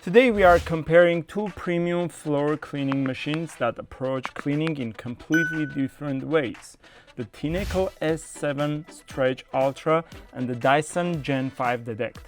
Today we are comparing two premium floor cleaning machines that approach cleaning in completely different ways. The Tineco S7 Stretch Ultra and the Dyson Gen5detect.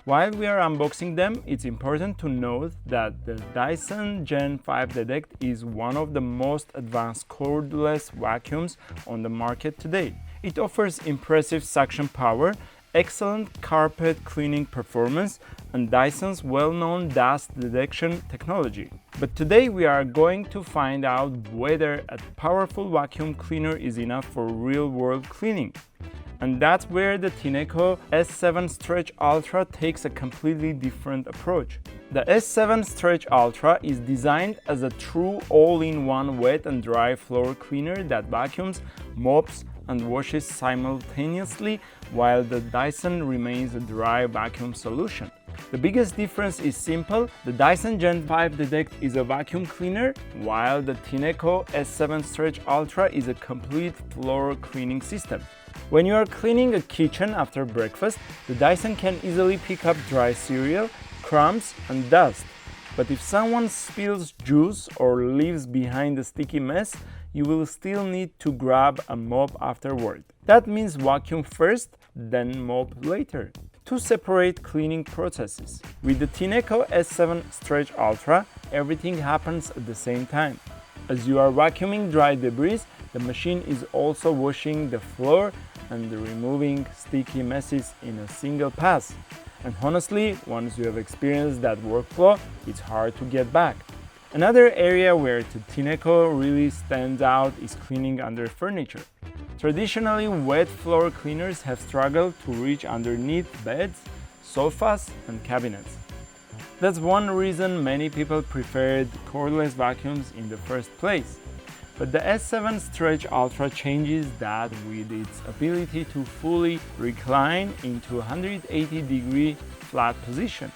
While we are unboxing them, it's important to note that the Dyson Gen5detect is one of the most advanced cordless vacuums on the market today. It offers impressive suction power, excellent carpet cleaning performance, and Dyson's well-known dust detection technology. But today we are going to find out whether a powerful vacuum cleaner is enough for real-world cleaning. And that's where the Tineco S7 Stretch Ultra takes a completely different approach. The S7 Stretch Ultra is designed as a true all-in-one wet and dry floor cleaner that vacuums, mops, and washes simultaneously, while the Dyson remains a dry vacuum solution. The biggest difference is simple: the Dyson Gen5detect is a vacuum cleaner, while the Tineco S7 Stretch Ultra is a complete floor cleaning system. When you are cleaning a kitchen after breakfast, the Dyson can easily pick up dry cereal, crumbs, and dust. But if someone spills juice or leaves behind a sticky mess, you will still need to grab a mop afterward. That means vacuum first, then mop later. Two separate cleaning processes. With the Tineco S7 Stretch Ultra, everything happens at the same time. As you are vacuuming dry debris, the machine is also washing the floor and removing sticky messes in a single pass. And honestly, once you have experienced that workflow, it's hard to get back. Another area where the Tineco really stands out is cleaning under furniture. Traditionally, wet floor cleaners have struggled to reach underneath beds, sofas, and cabinets. That's one reason many people preferred cordless vacuums in the first place. But the S7 Stretch Ultra changes that with its ability to fully recline into a 180-degree flat position.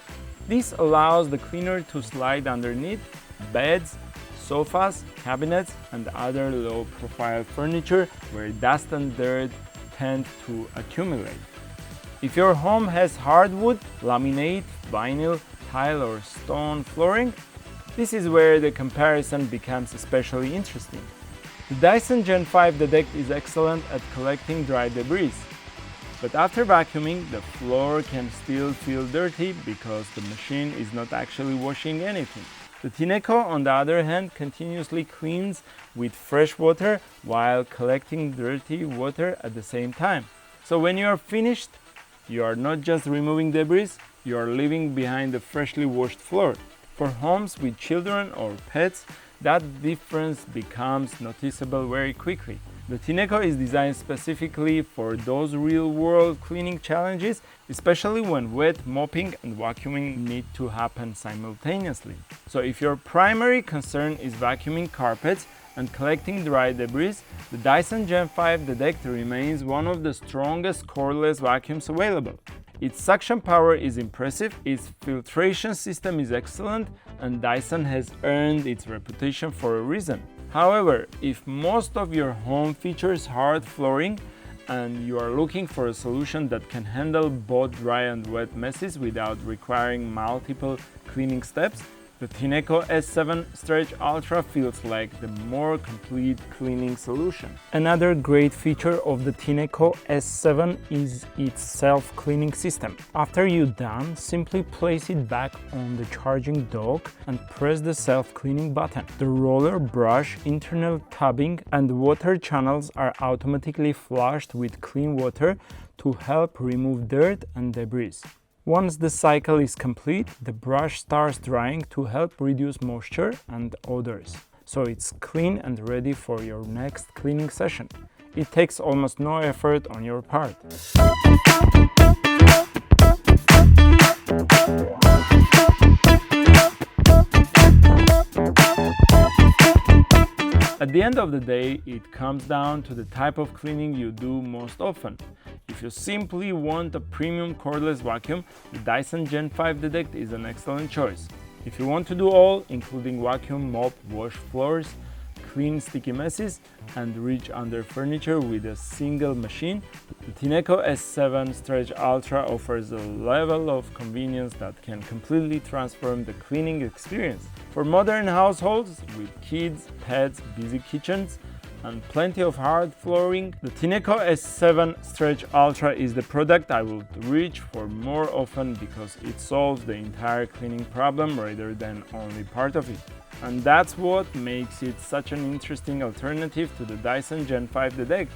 This allows the cleaner to slide underneath beds, sofas, cabinets, and other low-profile furniture where dust and dirt tend to accumulate. If your home has hardwood, laminate, vinyl, tile, or stone flooring, this is where the comparison becomes especially interesting. The Dyson Gen5detect is excellent at collecting dry debris, but after vacuuming, the floor can still feel dirty because the machine is not actually washing anything. The Tineco, on the other hand, continuously cleans with fresh water while collecting dirty water at the same time. So when you are finished, you are not just removing debris, you are leaving behind a freshly washed floor. For homes with children or pets, that difference becomes noticeable very quickly. The Tineco is designed specifically for those real-world cleaning challenges, especially when wet, mopping, and vacuuming need to happen simultaneously. So if your primary concern is vacuuming carpets and collecting dry debris, the Dyson Gen5detect remains one of the strongest cordless vacuums available. Its suction power is impressive, its filtration system is excellent, and Dyson has earned its reputation for a reason. However, if most of your home features hard flooring and you are looking for a solution that can handle both dry and wet messes without requiring multiple cleaning steps, the Tineco S7 Stretch Ultra feels like the more complete cleaning solution. Another great feature of the Tineco S7 is its self-cleaning system. After you're done, simply place it back on the charging dock and press the self-cleaning button. The roller, brush, internal tubbing, and water channels are automatically flushed with clean water to help remove dirt and debris. Once the cycle is complete, the brush starts drying to help reduce moisture and odors. So it's clean and ready for your next cleaning session. It takes almost no effort on your part. At the end of the day, it comes down to the type of cleaning you do most often. If you simply want a premium cordless vacuum, the Dyson Gen5detect is an excellent choice. If you want to do all, including vacuum, mop, wash floors, clean sticky messes and reach under furniture with a single machine, the Tineco S7 Stretch Ultra offers a level of convenience that can completely transform the cleaning experience. For modern households with kids, pets, busy kitchens, and plenty of hard flooring, the Tineco S7 Stretch Ultra is the product I would reach for more often because it solves the entire cleaning problem rather than only part of it. And that's what makes it such an interesting alternative to the Dyson Gen5detect.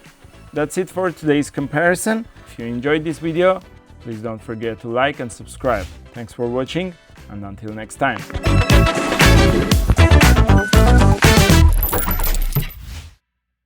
That's it for today's comparison. If you enjoyed this video, please don't forget to like and subscribe. Thanks for watching, and until next time.